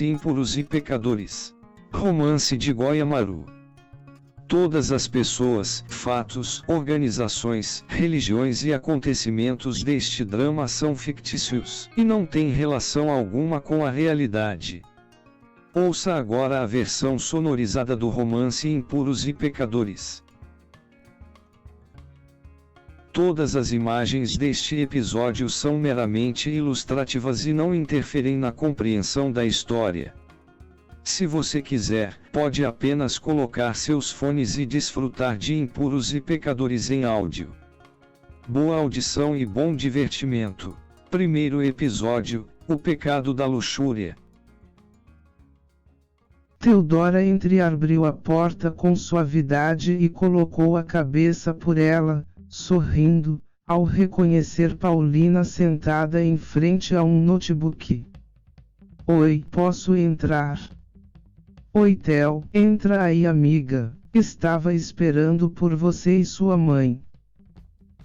Impuros e pecadores. Romance de Goiamaru. Todas as pessoas, fatos, organizações, religiões e acontecimentos deste drama são fictícios, e não têm relação alguma com a realidade. Ouça agora a versão sonorizada do romance Impuros e Pecadores. Todas as imagens deste episódio são meramente ilustrativas e não interferem na compreensão da história. Se você quiser, pode apenas colocar seus fones e desfrutar de Impuros e Pecadores em áudio. Boa audição e bom divertimento. Primeiro episódio: O Pecado da Luxúria. Theodora entreabriu a porta com suavidade e colocou a cabeça por ela, sorrindo, ao reconhecer Paulina sentada em frente a um notebook. Oi, posso entrar? Oi, Theo, entra aí, amiga. Estava esperando por você e sua mãe.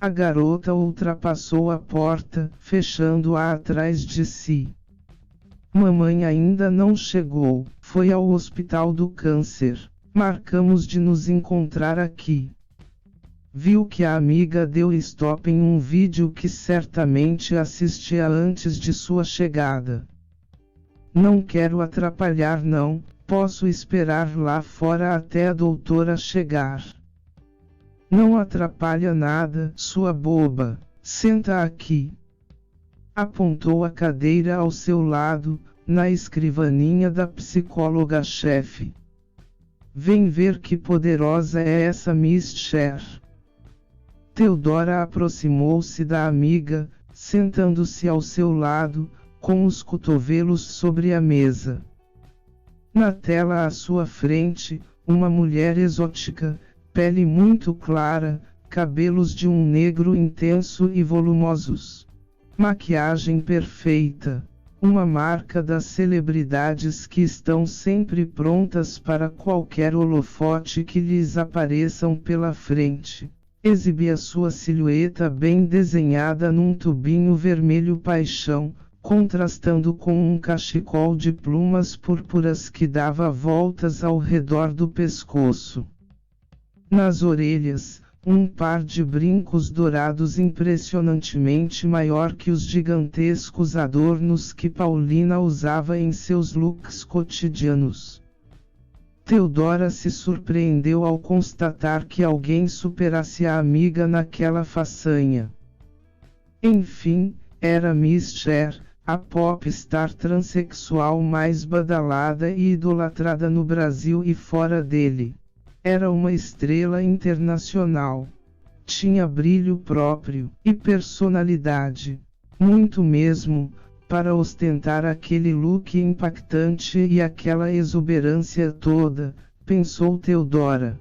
A garota ultrapassou a porta, fechando-a atrás de si. Mamãe ainda não chegou, foi ao hospital do câncer. Marcamos de nos encontrar aqui. Viu que a amiga deu stop em um vídeo que certamente assistia antes de sua chegada. Não quero atrapalhar não, posso esperar lá fora até a doutora chegar. Não atrapalha nada, sua boba, senta aqui. Apontou a cadeira ao seu lado, na escrivaninha da psicóloga-chefe. Vem ver que poderosa é essa Miss Cher. Theodora aproximou-se da amiga, sentando-se ao seu lado, com os cotovelos sobre a mesa. Na tela à sua frente, uma mulher exótica, pele muito clara, cabelos de um negro intenso e volumosos. Maquiagem perfeita. Uma marca das celebridades que estão sempre prontas para qualquer holofote que lhes apareçam pela frente. Exibia sua silhueta bem desenhada num tubinho vermelho paixão, contrastando com um cachecol de plumas púrpuras que dava voltas ao redor do pescoço. Nas orelhas, um par de brincos dourados impressionantemente maior que os gigantescos adornos que Paulina usava em seus looks cotidianos. Theodora se surpreendeu ao constatar que alguém superasse a amiga naquela façanha. Enfim, era Miss Cher, a popstar transexual mais badalada e idolatrada no Brasil e fora dele. Era uma estrela internacional. Tinha brilho próprio e personalidade. Muito mesmo, para ostentar aquele look impactante e aquela exuberância toda, pensou Theodora.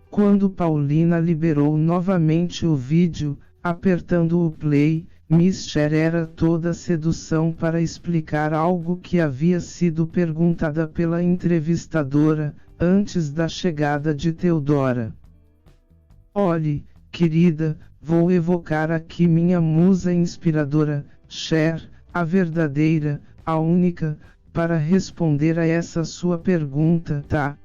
Quando Paulina liberou novamente o vídeo, apertando o play, Miss Cher era toda sedução para explicar algo que havia sido perguntada pela entrevistadora, antes da chegada de Theodora. Olhe, querida, vou evocar aqui minha musa inspiradora, Cher, a verdadeira, a única, para responder a essa sua pergunta, tá?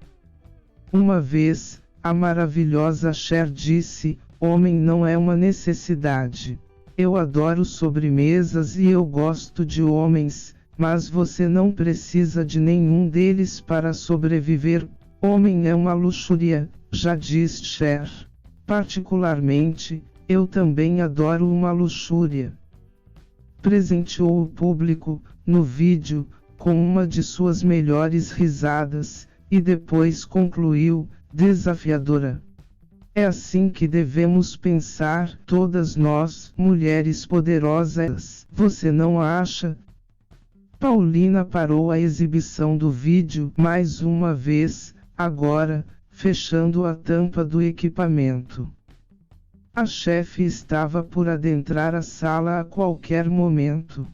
Uma vez, a maravilhosa Cher disse, homem não é uma necessidade. Eu adoro sobremesas e eu gosto de homens, mas você não precisa de nenhum deles para sobreviver. Homem é uma luxúria, já diz Cher. Particularmente, eu também adoro uma luxúria. Presenteou o público, no vídeo, com uma de suas melhores risadas, e depois concluiu, desafiadora. É assim que devemos pensar, todas nós, mulheres poderosas, você não acha? Paulina parou a exibição do vídeo mais uma vez, agora, fechando a tampa do equipamento. A chefe estava por adentrar a sala a qualquer momento.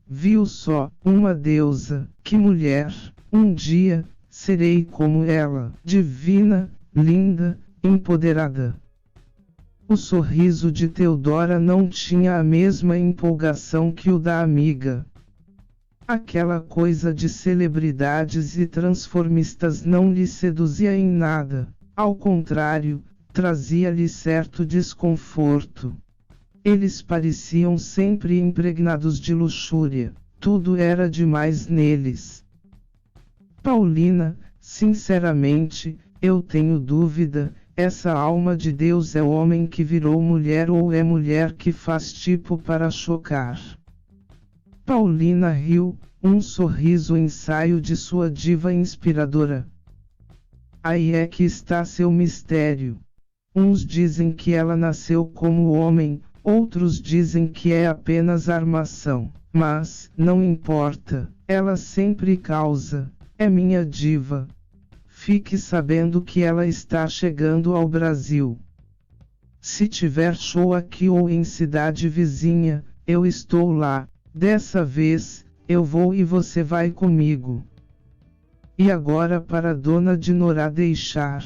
Viu só, uma deusa, que mulher, um dia, serei como ela, divina, linda, empoderada. O sorriso de Theodora não tinha a mesma empolgação que o da amiga. Aquela coisa de celebridades e transformistas não lhe seduzia em nada. Ao contrário, trazia-lhe certo desconforto. Eles pareciam sempre impregnados de luxúria. Tudo era demais neles. Paulina, sinceramente, eu tenho dúvida, essa alma de Deus é homem que virou mulher ou é mulher que faz tipo para chocar? Paulina riu, um sorriso ensaio de sua diva inspiradora. Aí é que está seu mistério. Uns dizem que ela nasceu como homem, outros dizem que é apenas armação. Mas, não importa, ela sempre causa. É minha diva. Fique sabendo que ela está chegando ao Brasil. Se tiver show aqui ou em cidade vizinha, eu estou lá. Dessa vez, eu vou e você vai comigo. E agora para Dona Dinorá deixar,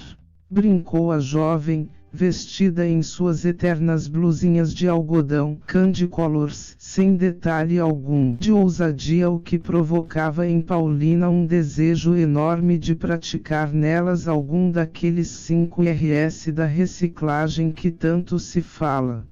brincou a jovem, vestida em suas eternas blusinhas de algodão candy colors, sem detalhe algum de ousadia, o que provocava em Paulina um desejo enorme de praticar nelas algum daqueles 5 Rs da reciclagem que tanto se fala.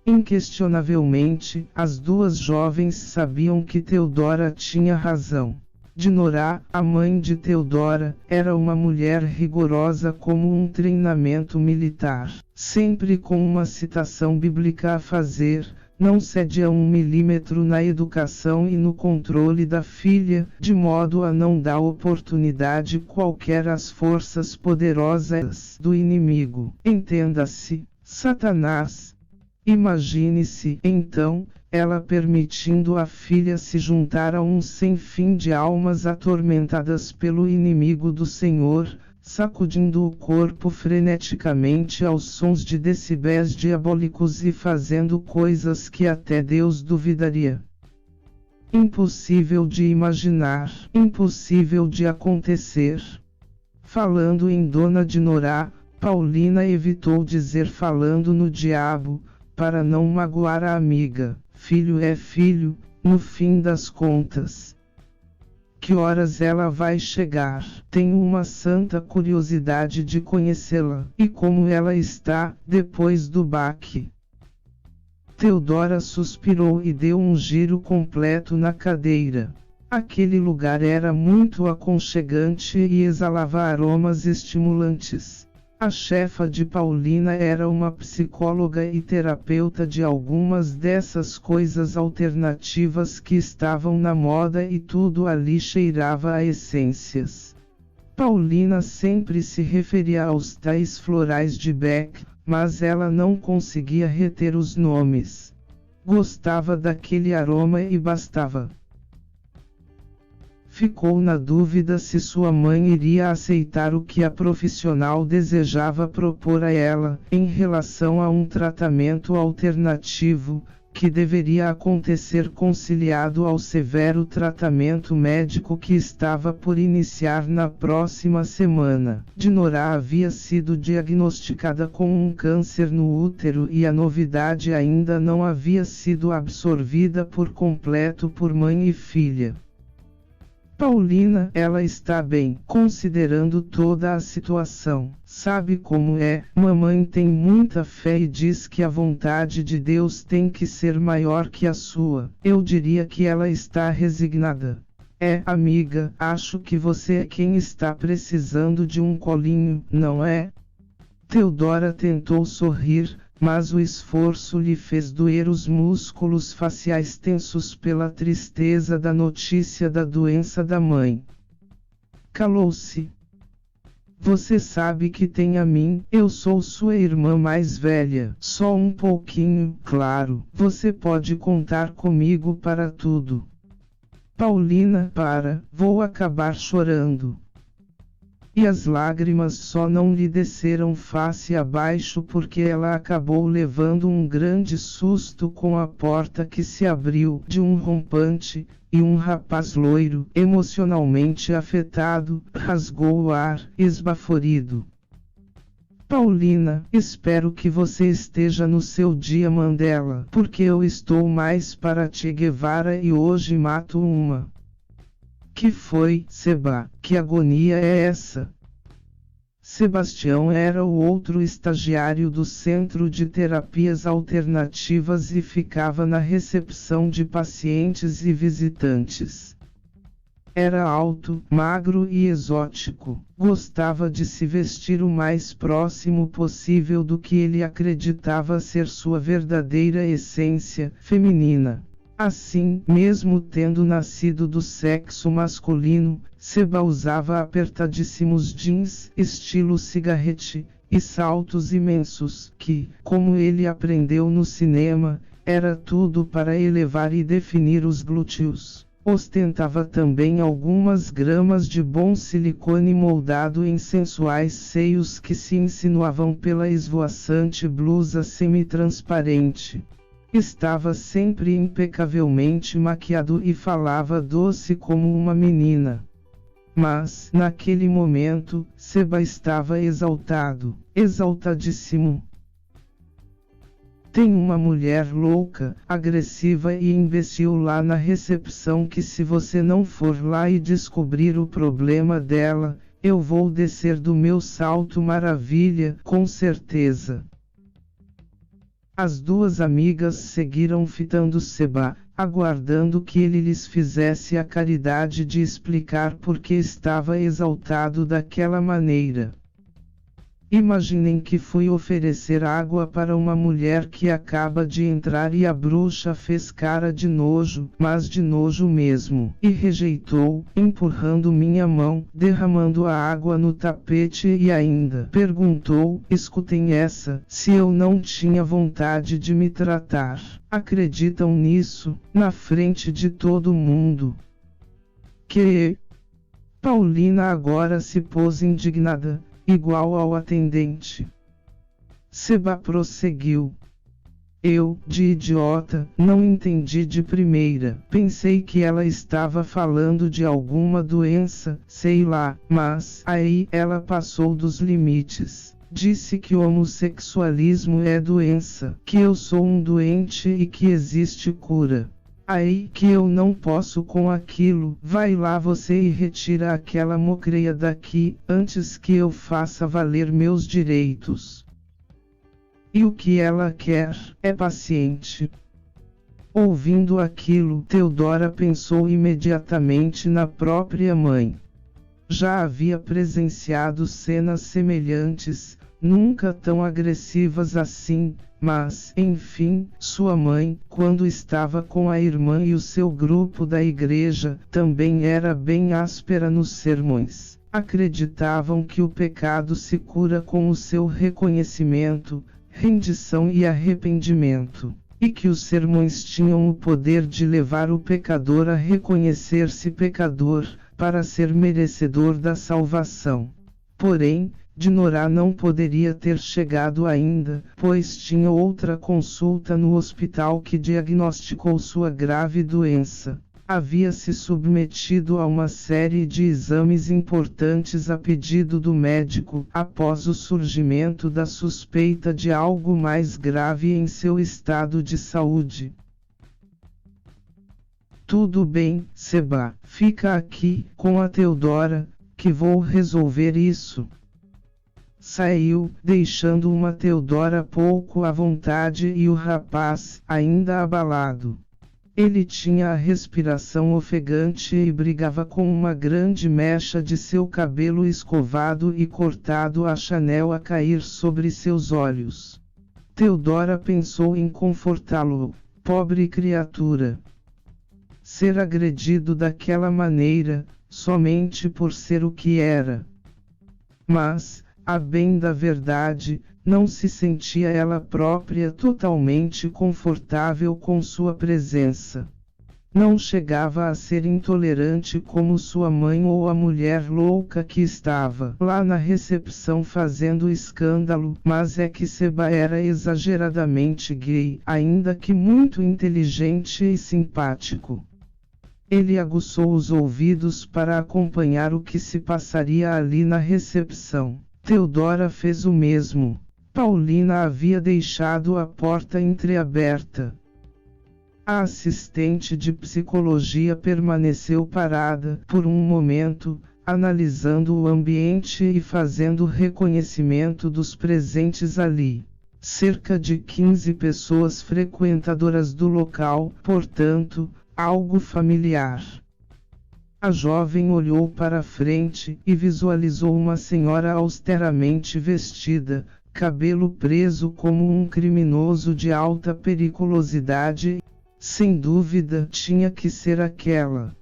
Inquestionavelmente, as duas jovens sabiam que Theodora tinha razão. Dinorá, a mãe de Theodora, era uma mulher rigorosa como um treinamento militar. Sempre com uma citação bíblica a fazer, não cede a 1 milímetro na educação e no controle da filha, de modo a não dar oportunidade qualquer às forças poderosas do inimigo. Entenda-se, Satanás. Imagine-se, então, ela permitindo a filha se juntar a um sem fim de almas atormentadas pelo inimigo do Senhor, sacudindo o corpo freneticamente aos sons de decibéis diabólicos e fazendo coisas que até Deus duvidaria. Impossível de imaginar, impossível de acontecer. Falando em Dona Dinorá, Paulina evitou dizer falando no diabo, para não magoar a amiga. Filho é filho, no fim das contas. Que horas ela vai chegar? Tenho uma santa curiosidade de conhecê-la. E como ela está, depois do baque? Theodora suspirou e deu um giro completo na cadeira. Aquele lugar era muito aconchegante e exalava aromas estimulantes. A chefa de Paulina era uma psicóloga e terapeuta de algumas dessas coisas alternativas que estavam na moda e tudo ali cheirava a essências. Paulina sempre se referia aos tais florais de Beck, mas ela não conseguia reter os nomes. Gostava daquele aroma e bastava. Ficou na dúvida se sua mãe iria aceitar o que a profissional desejava propor a ela, em relação a um tratamento alternativo, que deveria acontecer conciliado ao severo tratamento médico que estava por iniciar na próxima semana. Dinorá havia sido diagnosticada com um câncer no útero e a novidade ainda não havia sido absorvida por completo por mãe e filha. Paulina, ela está bem, considerando toda a situação. Sabe como é? Mamãe tem muita fé e diz que a vontade de Deus tem que ser maior que a sua. Eu diria que ela está resignada. É, amiga, acho que você é quem está precisando de um colinho, não é? Theodora tentou sorrir, mas o esforço lhe fez doer os músculos faciais tensos pela tristeza da notícia da doença da mãe. Calou-se. Você sabe que tem a mim, eu sou sua irmã mais velha. Só um pouquinho, claro. Você pode contar comigo para tudo. Paulina, vou acabar chorando. E as lágrimas só não lhe desceram face abaixo porque ela acabou levando um grande susto com a porta que se abriu de um rompante, e um rapaz loiro, emocionalmente afetado, rasgou o ar, esbaforido. Paulina, espero que você esteja no seu dia Mandela, porque eu estou mais para Che Guevara e hoje mato uma. Que foi, Seba? Que agonia é essa? Sebastião era o outro estagiário do Centro de Terapias Alternativas e ficava na recepção de pacientes e visitantes. Era alto, magro e exótico. Gostava de se vestir o mais próximo possível do que ele acreditava ser sua verdadeira essência feminina. Assim, mesmo tendo nascido do sexo masculino, Seba usava apertadíssimos jeans, estilo cigarrete, e saltos imensos, que, como ele aprendeu no cinema, era tudo para elevar e definir os glúteos. Ostentava também algumas gramas de bom silicone moldado em sensuais seios que se insinuavam pela esvoaçante blusa semi-transparente. Estava sempre impecavelmente maquiado e falava doce como uma menina. Mas, naquele momento, Seba estava exaltado, exaltadíssimo. Tem uma mulher louca, agressiva e imbecil lá na recepção que se você não for lá e descobrir o problema dela, eu vou descer do meu salto maravilha, com certeza. As duas amigas seguiram fitando Seba, aguardando que ele lhes fizesse a caridade de explicar por que estava exaltado daquela maneira. Imaginem que fui oferecer água para uma mulher que acaba de entrar e a bruxa fez cara de nojo, mas de nojo mesmo, e rejeitou, empurrando minha mão, derramando a água no tapete e ainda perguntou, escutem essa, se eu não tinha vontade de me tratar. Acreditam nisso, na frente de todo mundo? Que? Paulina agora se pôs indignada. Igual ao atendente. Seba prosseguiu. Eu, de idiota, não entendi de primeira. Pensei que ela estava falando de alguma doença, sei lá, mas aí ela passou dos limites. Disse que o homossexualismo é doença, que eu sou um doente e que existe cura. Aí que eu não posso com aquilo, vai lá você e retira aquela mocreia daqui, antes que eu faça valer meus direitos. E o que ela quer, é paciente. Ouvindo aquilo, Teodora pensou imediatamente na própria mãe. Já havia presenciado cenas semelhantes, nunca tão agressivas assim, mas, enfim, sua mãe, quando estava com a irmã e o seu grupo da igreja, também era bem áspera nos sermões. Acreditavam que o pecado se cura com o seu reconhecimento, rendição e arrependimento, e que os sermões tinham o poder de levar o pecador a reconhecer-se pecador, para ser merecedor da salvação. Porém, Dinorá não poderia ter chegado ainda, pois tinha outra consulta no hospital que diagnosticou sua grave doença. Havia se submetido a uma série de exames importantes a pedido do médico, após o surgimento da suspeita de algo mais grave em seu estado de saúde. Tudo bem, Seba, fica aqui, com a Teodora, que vou resolver isso. Saiu, deixando uma Teodora pouco à vontade e o rapaz, ainda abalado. Ele tinha a respiração ofegante e brigava com uma grande mecha de seu cabelo escovado e cortado a Chanel a cair sobre seus olhos. Teodora pensou em confortá-lo, pobre criatura. Ser agredido daquela maneira, somente por ser o que era. Mas, a bem da verdade, não se sentia ela própria totalmente confortável com sua presença. Não chegava a ser intolerante como sua mãe ou a mulher louca que estava lá na recepção fazendo escândalo, mas é que Seba era exageradamente gay, ainda que muito inteligente e simpático. Ele aguçou os ouvidos para acompanhar o que se passaria ali na recepção. Teodora fez o mesmo. Paulina havia deixado a porta entreaberta. A assistente de psicologia permaneceu parada por um momento, analisando o ambiente e fazendo reconhecimento dos presentes ali. Cerca de 15 pessoas frequentadoras do local, portanto, algo familiar. A jovem olhou para frente e visualizou uma senhora austeramente vestida, cabelo preso como um criminoso de alta periculosidade. Sem dúvida tinha que ser aquela.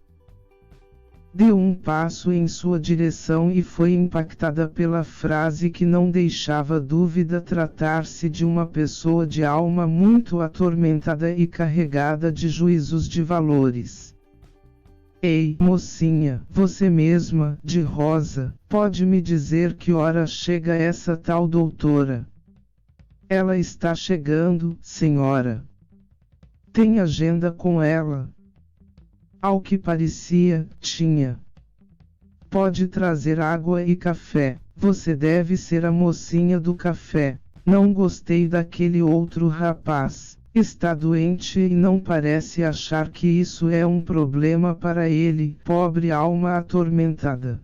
Deu um passo em sua direção e foi impactada pela frase que não deixava dúvida tratar-se de uma pessoa de alma muito atormentada e carregada de juízos de valores. Ei, mocinha, você mesma, de rosa, pode me dizer que hora chega essa tal doutora? Ela está chegando, senhora. Tem agenda com ela? Ao que parecia, tinha. Pode trazer água e café. Você deve ser a mocinha do café. Não gostei daquele outro rapaz. Está doente e não parece achar que isso é um problema para ele, pobre alma atormentada.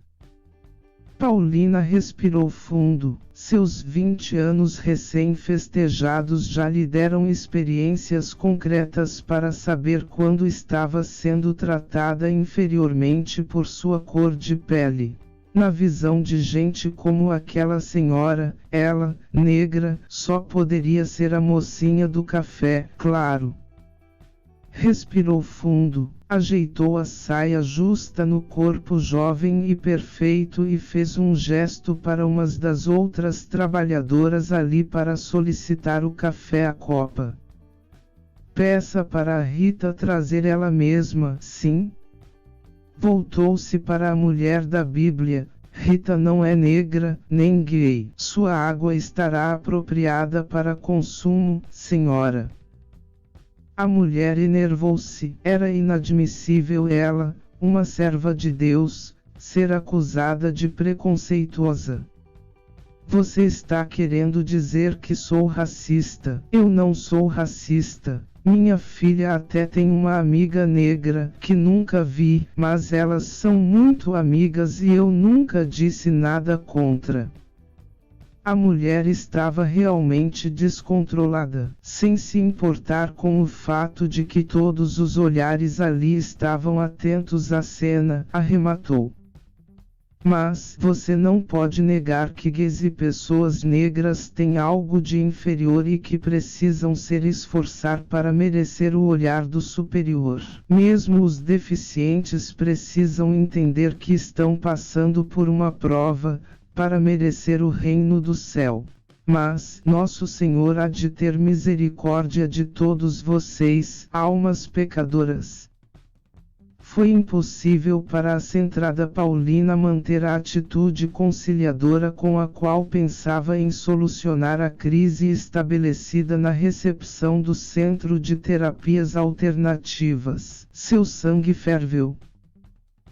Paulina respirou fundo. Seus 20 anos recém-festejados já lhe deram experiências concretas para saber quando estava sendo tratada inferiormente por sua cor de pele. Na visão de gente como aquela senhora, ela, negra, só poderia ser a mocinha do café, claro. Respirou fundo, ajeitou a saia justa no corpo jovem e perfeito e fez um gesto para uma das outras trabalhadoras ali para solicitar o café à copa. Peça para a Rita trazer ela mesma, sim? Voltou-se para a mulher da Bíblia. Rita não é negra, nem gay. Sua água estará apropriada para consumo, senhora. A mulher enervou-se. Era inadmissível ela, uma serva de Deus, ser acusada de preconceituosa. Você está querendo dizer que sou racista? Eu não sou racista. Minha filha até tem uma amiga negra que nunca vi, mas elas são muito amigas e eu nunca disse nada contra. A mulher estava realmente descontrolada, sem se importar com o fato de que todos os olhares ali estavam atentos à cena, arrematou. Mas você não pode negar que gays e pessoas negras têm algo de inferior e que precisam se esforçar para merecer o olhar do superior. Mesmo os deficientes precisam entender que estão passando por uma prova, para merecer o reino do céu. Mas, nosso Senhor há de ter misericórdia de todos vocês, almas pecadoras. Foi impossível para a centrada Paulina manter a atitude conciliadora com a qual pensava em solucionar a crise estabelecida na recepção do Centro de Terapias Alternativas. Seu sangue ferveu.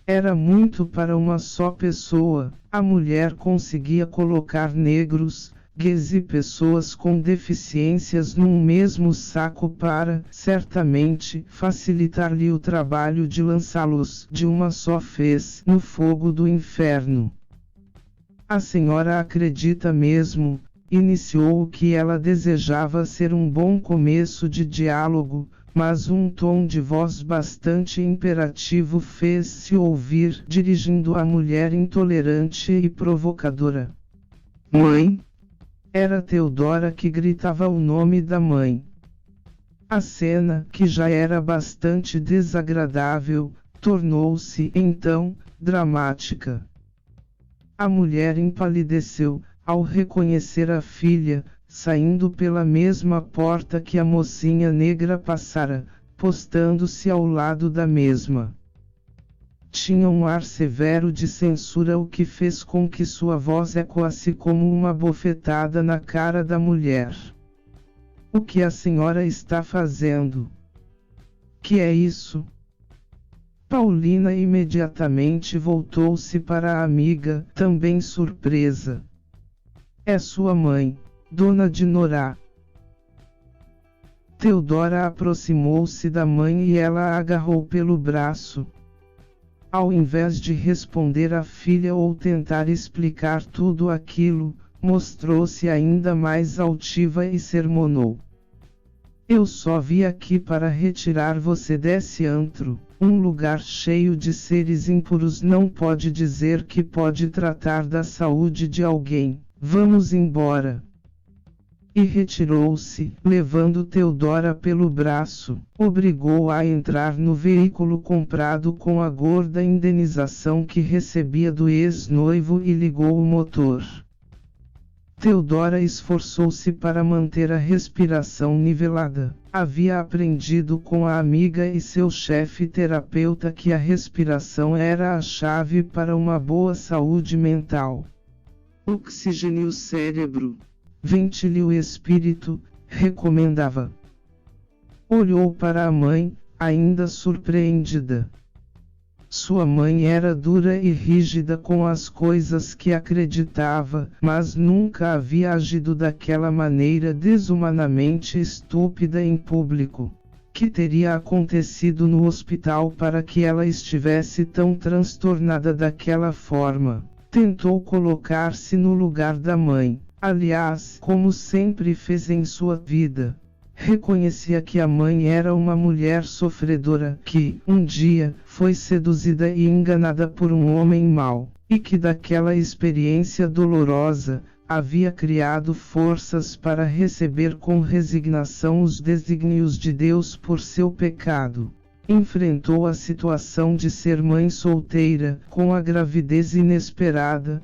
Era muito para uma só pessoa. A mulher conseguia colocar negros, gays e pessoas com deficiências num mesmo saco para, certamente, facilitar-lhe o trabalho de lançá-los de uma só vez no fogo do inferno. A senhora acredita mesmo, iniciou o que ela desejava ser um bom começo de diálogo, mas um tom de voz bastante imperativo fez-se ouvir, dirigindo a mulher intolerante e provocadora. Mãe? Era Teodora que gritava o nome da mãe. A cena, que já era bastante desagradável, tornou-se, então, dramática. A mulher empalideceu, ao reconhecer a filha, saindo pela mesma porta que a mocinha negra passara, postando-se ao lado da mesma. Tinha um ar severo de censura, o que fez com que sua voz ecoasse como uma bofetada na cara da mulher. O que a senhora está fazendo? Que é isso? Paulina imediatamente voltou-se para a amiga, também surpresa. É sua mãe, Dona Dinorah. Theodora aproximou-se da mãe e ela a agarrou pelo braço. Ao invés de responder à filha ou tentar explicar tudo aquilo, mostrou-se ainda mais altiva e sermonou. Eu só vi aqui para retirar você desse antro. Um lugar cheio de seres impuros não pode dizer que pode tratar da saúde de alguém. Vamos embora. E retirou-se, levando Theodora pelo braço, obrigou-a a entrar no veículo comprado com a gorda indenização que recebia do ex-noivo e ligou o motor. Theodora esforçou-se para manter a respiração nivelada. Havia aprendido com a amiga e seu chefe terapeuta que a respiração era a chave para uma boa saúde mental. Oxigene o cérebro. Ventile o espírito, recomendava. Olhou para a mãe, ainda surpreendida. Sua mãe era dura e rígida com as coisas que acreditava, mas nunca havia agido daquela maneira desumanamente estúpida em público. Que teria acontecido no hospital para que ela estivesse tão transtornada daquela forma? Tentou colocar-se no lugar da mãe. Aliás, como sempre fez em sua vida, reconhecia que a mãe era uma mulher sofredora que, um dia, foi seduzida e enganada por um homem mau, e que daquela experiência dolorosa, havia criado forças para receber com resignação os desígnios de Deus por seu pecado. Enfrentou a situação de ser mãe solteira, com a gravidez inesperada,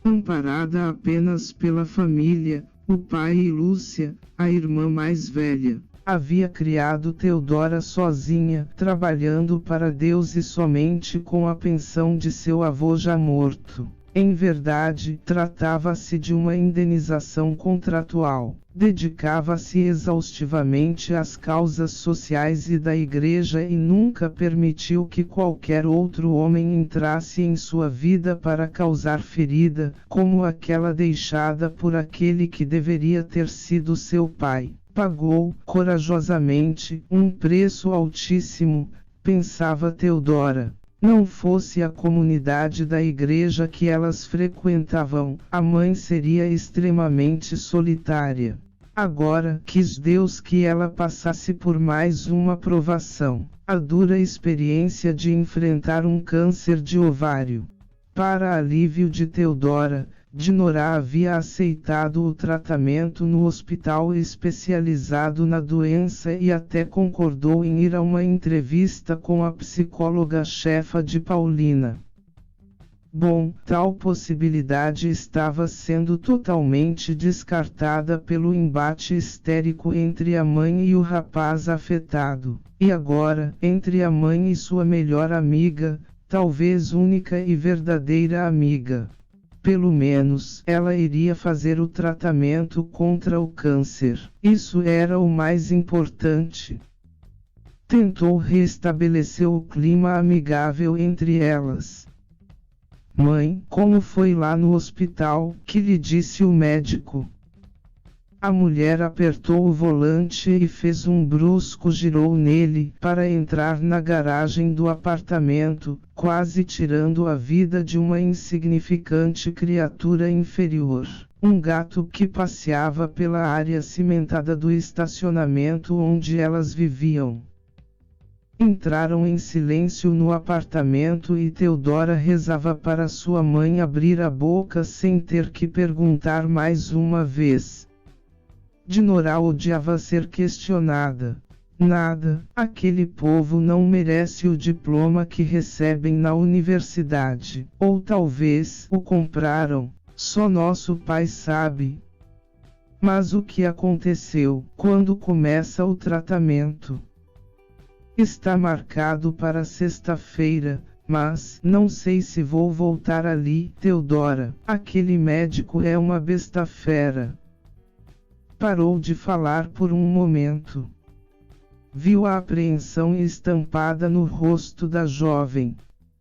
amparada apenas pela família, o pai e Lúcia, a irmã mais velha. Havia criado Theodora sozinha, trabalhando para Deus e somente com a pensão de seu avô já morto. Em verdade, tratava-se de uma indenização contratual. Dedicava-se exaustivamente às causas sociais e da igreja e nunca permitiu que qualquer outro homem entrasse em sua vida para causar ferida, como aquela deixada por aquele que deveria ter sido seu pai. Pagou, corajosamente, um preço altíssimo, pensava Theodora. Não fosse a comunidade da igreja que elas frequentavam, a mãe seria extremamente solitária. Agora quis Deus que ela passasse por mais uma provação, a dura experiência de enfrentar um câncer de ovário. Para alívio de Theodora, Dinorah havia aceitado o tratamento no hospital especializado na doença e até concordou em ir a uma entrevista com a psicóloga-chefa de Paulina. Bom, tal possibilidade estava sendo totalmente descartada pelo embate histérico entre a mãe e o rapaz afetado. E agora, entre a mãe e sua melhor amiga, talvez única e verdadeira amiga. Pelo menos, ela iria fazer o tratamento contra o câncer. Isso era o mais importante. Tentou restabelecer o clima amigável entre elas. Mãe, como foi lá no hospital? Que lhe disse o médico? A mulher apertou o volante e fez um brusco girou nele para entrar na garagem do apartamento, quase tirando a vida de uma insignificante criatura inferior. Um gato que passeava pela área cimentada do estacionamento onde elas viviam. Entraram em silêncio no apartamento e Theodora rezava para sua mãe abrir a boca sem ter que perguntar mais uma vez. Dinorah odiava ser questionada. Nada, aquele povo não merece o diploma que recebem na universidade. Ou talvez o compraram, só nosso pai sabe. Mas o que aconteceu? Quando começa o tratamento? Está marcado para sexta-feira, mas não sei se vou voltar ali. Theodora, aquele médico é uma besta fera. Parou de falar por um momento. Viu a apreensão estampada no rosto da jovem.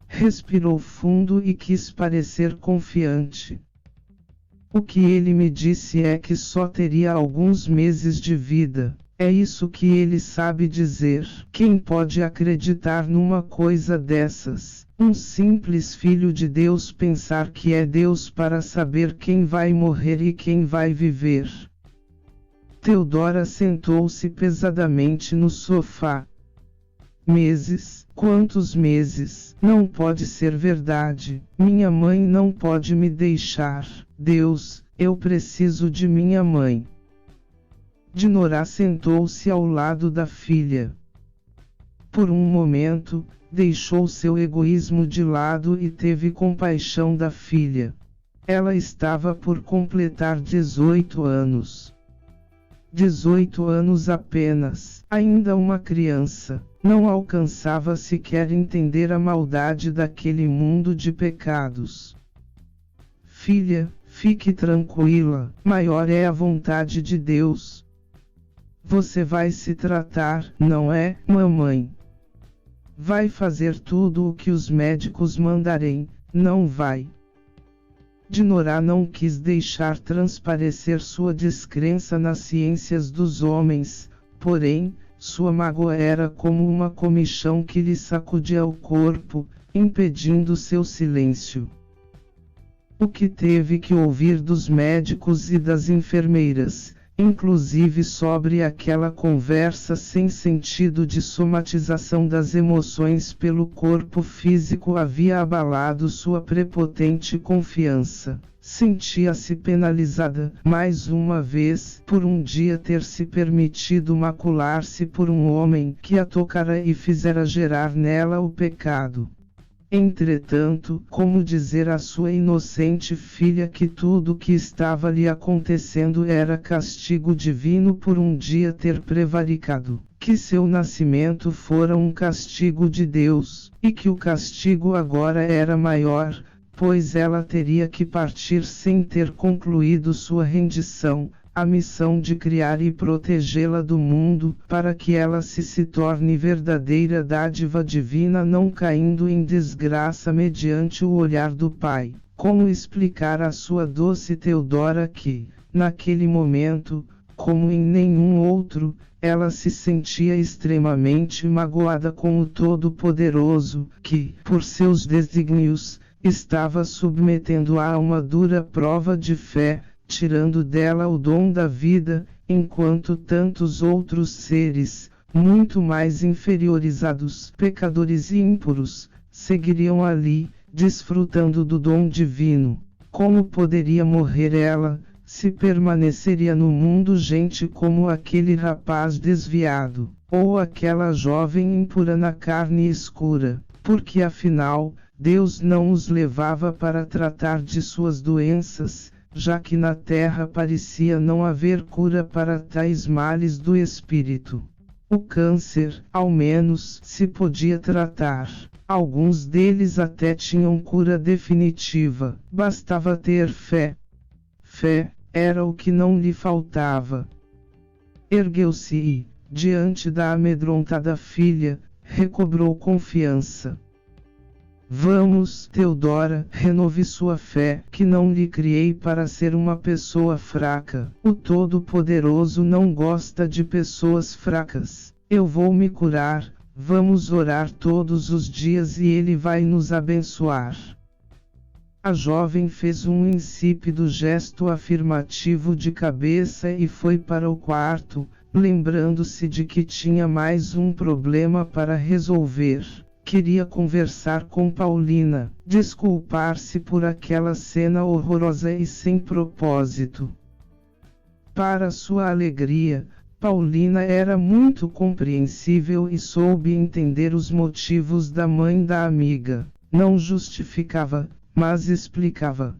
Respirou fundo e quis parecer confiante. O que ele me disse é que só teria alguns meses de vida. É isso que ele sabe dizer. Quem pode acreditar numa coisa dessas? Um simples filho de Deus pensar que é Deus para saber quem vai morrer e quem vai viver. Theodora sentou-se pesadamente no sofá. Meses? Quantos meses? Não pode ser verdade. Minha mãe não pode me deixar. Deus, eu preciso de minha mãe. Dinorah sentou-se ao lado da filha. Por um momento, deixou seu egoísmo de lado e teve compaixão da filha. Ela estava por completar 18 anos. 18 anos apenas, ainda uma criança, não alcançava sequer entender a maldade daquele mundo de pecados. Filha, fique tranquila, maior é a vontade de Deus. Você vai se tratar, não é, mamãe? Vai fazer tudo o que os médicos mandarem, não vai? Dinorah não quis deixar transparecer sua descrença nas ciências dos homens, porém, sua mágoa era como uma comichão que lhe sacudia o corpo, impedindo seu silêncio. O que teve que ouvir dos médicos e das enfermeiras, inclusive sobre aquela conversa sem sentido de somatização das emoções pelo corpo físico havia abalado sua prepotente confiança. Sentia-se penalizada, mais uma vez, por um dia ter se permitido macular-se por um homem que a tocara e fizera gerar nela o pecado. Entretanto, como dizer à sua inocente filha que tudo o que estava lhe acontecendo era castigo divino por um dia ter prevaricado, que seu nascimento fora um castigo de Deus, e que o castigo agora era maior, pois ela teria que partir sem ter concluído sua rendição, a missão de criar e protegê-la do mundo, para que ela se torne verdadeira dádiva divina não caindo em desgraça mediante o olhar do Pai. Como explicar à sua doce Theodora que, naquele momento, como em nenhum outro, ela se sentia extremamente magoada com o Todo-Poderoso, que, por seus desígnios, estava submetendo-a a uma dura prova de fé, tirando dela o dom da vida, enquanto tantos outros seres, muito mais inferiorizados, pecadores e impuros, seguiriam ali, desfrutando do dom divino. Como poderia morrer ela, se permaneceria no mundo gente como aquele rapaz desviado, ou aquela jovem impura na carne escura, porque afinal, Deus não os levava para tratar de suas doenças, já que na terra parecia não haver cura para tais males do espírito. O câncer, ao menos, se podia tratar. Alguns deles até tinham cura definitiva, bastava ter fé. Fé, era o que não lhe faltava. Ergueu-se e, diante da amedrontada filha, recobrou confiança. Vamos, Theodora, renove sua fé, que não lhe criei para ser uma pessoa fraca. O Todo-Poderoso não gosta de pessoas fracas. Eu vou me curar, vamos orar todos os dias e Ele vai nos abençoar. A jovem fez um insípido gesto afirmativo de cabeça e foi para o quarto, lembrando-se de que tinha mais um problema para resolver. Queria conversar com Paulina, desculpar-se por aquela cena horrorosa e sem propósito. Para sua alegria, Paulina era muito compreensível e soube entender os motivos da mãe da amiga. Não justificava, mas explicava.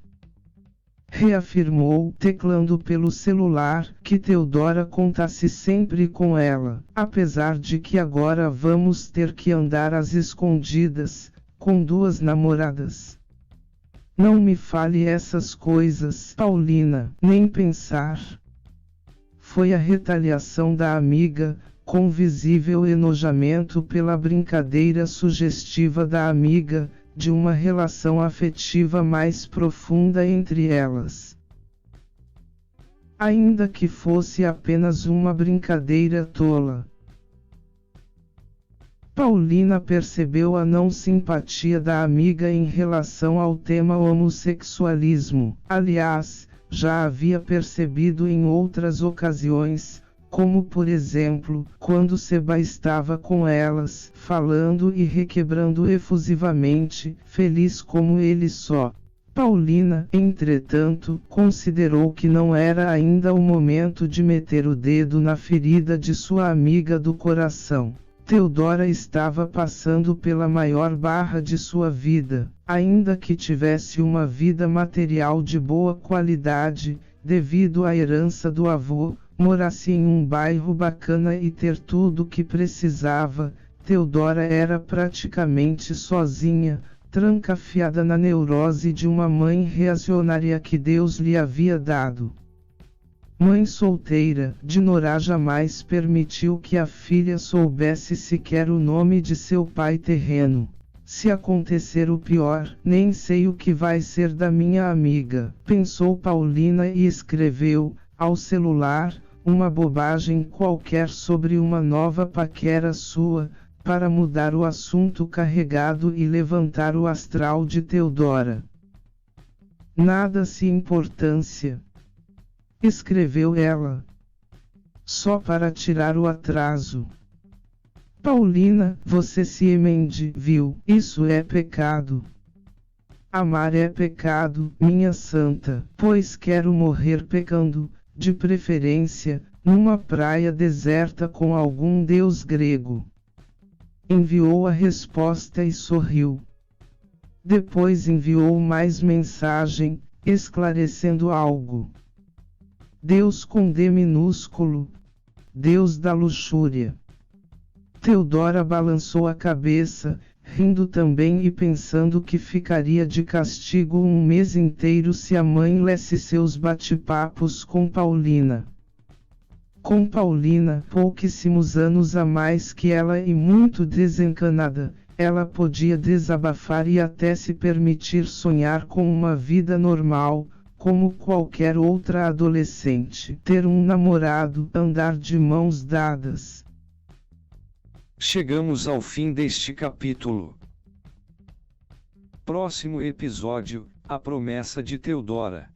Reafirmou, teclando pelo celular, que Theodora contasse sempre com ela, apesar de que agora vamos ter que andar às escondidas, com duas namoradas. Não me fale essas coisas, Paulina, nem pensar. Foi a retaliação da amiga, com visível enojamento pela brincadeira sugestiva da amiga, de uma relação afetiva mais profunda entre elas. ainda que fosse apenas uma brincadeira tola. Paulina percebeu a não simpatia da amiga em relação ao tema homossexualismo. Aliás, já havia percebido em outras ocasiões, como por exemplo, quando Seba estava com elas, falando e requebrando efusivamente, feliz como ele só. Paulina, entretanto, considerou que não era ainda o momento de meter o dedo na ferida de sua amiga do coração. Theodora estava passando pela maior barra de sua vida, ainda que tivesse uma vida material de boa qualidade, devido à herança do avô, morasse em um bairro bacana e ter tudo o que precisava. Theodora era praticamente sozinha, trancafiada na neurose de uma mãe reacionária que Deus lhe havia dado. Mãe solteira, Dinora jamais permitiu que a filha soubesse sequer o nome de seu pai terreno. Se acontecer o pior, nem sei o que vai ser da minha amiga, pensou Paulina e escreveu, ao celular, uma bobagem qualquer sobre uma nova paquera sua, para mudar o assunto carregado e levantar o astral de Theodora. Nada se importância, escreveu ela. Só para tirar o atraso. Paulina, você se emende, viu? Isso é pecado. Amar é pecado, minha santa, pois quero morrer pecando, de preferência, numa praia deserta com algum deus grego. Enviou a resposta e sorriu. Depois enviou mais mensagem, esclarecendo algo. Deus com D minúsculo, Deus da luxúria. Theodora balançou a cabeça, rindo também e pensando que ficaria de castigo um mês inteiro se a mãe lesse seus bate-papos com Paulina. Com Paulina, pouquíssimos anos a mais que ela e muito desencanada, ela podia desabafar e até se permitir sonhar com uma vida normal, como qualquer outra adolescente. Ter um namorado, andar de mãos dadas. Chegamos ao fim deste capítulo. Próximo episódio, a promessa de Theodora.